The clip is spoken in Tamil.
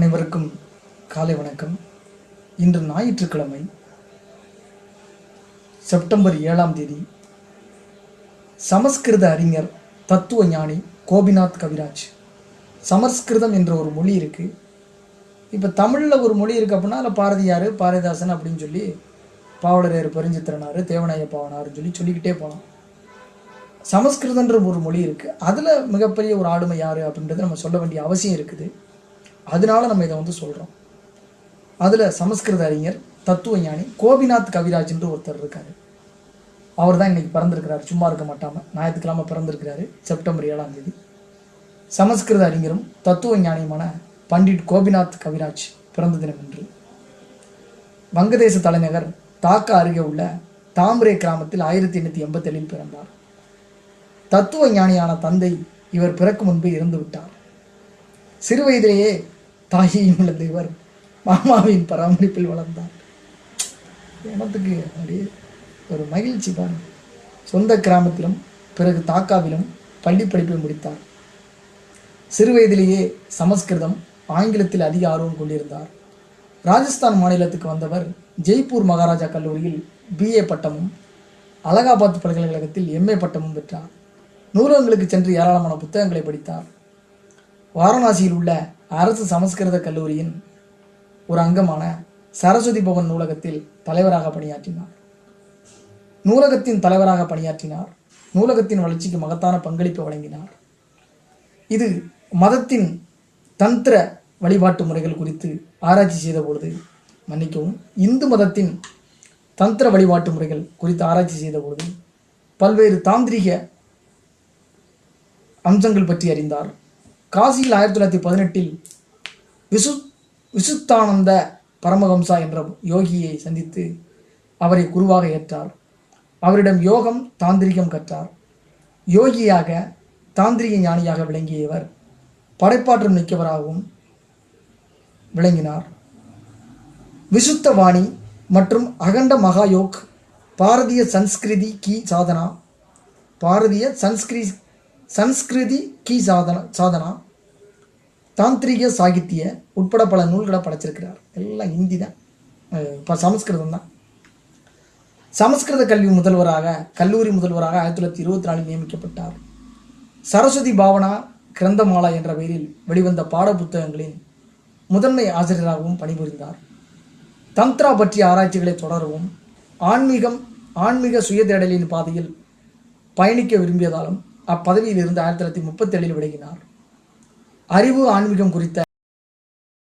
அனைவருக்கும் காலை வணக்கம். இன்று ஞாயிற்றுக்கிழமை செப்டம்பர் 7ஆம் தேதி. சமஸ்கிருத அறிஞர் தத்துவ ஞானி கோபிநாத் கவிராஜ். சமஸ்கிருதம் என்ற ஒரு மொழி இருக்குது. இப்போ தமிழில் ஒரு மொழி இருக்குது அப்படின்னா அதில் பாரதியார், பாரதிதாசன் அப்படின்னு சொல்லி பாவலரேறு பெருஞ்சித்திரனார், தேவநாய பாவனார்னு சொல்லிக்கிட்டே போகலாம். சமஸ்கிருதன்ற ஒரு மொழி இருக்குது. அதில் மிகப்பெரிய ஒரு ஆளுமை யார் அப்படின்றத நம்ம சொல்ல வேண்டிய அவசியம் இருக்குது. அதனால நம்ம இதை சொல்கிறோம். அதில் சமஸ்கிருத அறிஞர் தத்துவ ஞானி கோபிநாத் கவிராஜ் என்று ஒருத்தர் இருக்கார். அவர் தான் இன்றைக்கி பிறந்திருக்கிறார். சும்மா இருக்க மாட்டாமல் ஞாயிற்றுக்கிழமை பிறந்திருக்கிறாரு, செப்டம்பர் 7ஆம் தேதி. சமஸ்கிருத அறிஞரும் தத்துவ ஞானியுமான பண்டிட் கோபிநாத் கவிராஜ் பிறந்த தினம் என்று. வங்கதேச தலைநகர் தாக்கா அருகே உள்ள தாம்ரே கிராமத்தில் 1887 பிறந்தார். தத்துவ ஞானியான தந்தை இவர் பிறக்கும் முன்பு இறந்து விட்டார். சிறு வயதிலேயே தாயையும் இழந்த இவர் மாமாவின் பராமரிப்பில் வளர்ந்தார். எனத்துக்கு அப்படியே ஒரு மகிழ்ச்சி தான். சொந்த கிராமத்திலும் பிறகு தாக்காவிலும் பள்ளி படிப்பை முடித்தார். சிறு வயதிலேயே சமஸ்கிருதம், ஆங்கிலத்தில் அதிக ஆர்வம் கொண்டிருந்தார். ராஜஸ்தான் மாநிலத்துக்கு வந்தவர் ஜெய்ப்பூர் மகாராஜா கல்லூரியில் BA பட்டமும் அலகாபாத் பல்கலைக்கழகத்தில் MA பட்டமும் பெற்றார். நூலகங்களுக்கு சென்று ஏராளமான புத்தகங்களை படித்தார். வாரணாசியில் உள்ள அரசு சமஸ்கிருத கல்லூரியின் ஒரு அங்கமான சரஸ்வதி பவன் நூலகத்தில் தலைவராக பணியாற்றினார். நூலகத்தின் வளர்ச்சிக்கு மகத்தான பங்களிப்பு வழங்கினார். இது மதத்தின் தந்திர வழிபாட்டு முறைகள் குறித்து ஆராய்ச்சி செய்த பொழுது இந்து மதத்தின் தந்திர வழிபாட்டு முறைகள் குறித்து ஆராய்ச்சி செய்த பொழுது பல்வேறு தாந்திரிக அம்சங்கள் பற்றி அறிந்தார். காசியில் 1918 விசுத்தானந்த பரமஹம்சா என்ற யோகியை சந்தித்து அவரை குருவாக ஏற்றார். அவரிடம் யோகம், தாந்திரிகம் கற்றார். யோகியாக, தாந்திரிக ஞானியாக விளங்கிய இவர் படைப்பாற்றல் மிக்கவராகவும் விளங்கினார். விசுத்த வாணி மற்றும் அகண்ட மகாயோக், பாரதிய சன்ஸ்கிருதி கி சாதனா, தாந்திரிக சாகித்ய உட்பட பல நூல்களை படைச்சிருக்கிறார். எல்லாம் ஹிந்தி தான், இப்போ சமஸ்கிருதம் தான். சமஸ்கிருத கல்லூரி முதல்வராக 1924 நியமிக்கப்பட்டார். சரஸ்வதி பாவனா கிரந்தமாலா என்ற பெயரில் வெளிவந்த பாட புத்தகங்களின் முதன்மை ஆசிரியராகவும் பணிபுரிந்தார். தந்த்ரா பற்றிய ஆராய்ச்சிகளை தொடரவும் ஆன்மீக சுயதேடலின் பாதையில் பயணிக்க விரும்பியதாலும் அப்பதவியில் இருந்து 1937 விலகினார். அறிவு, ஆன்மீகம் குறித்த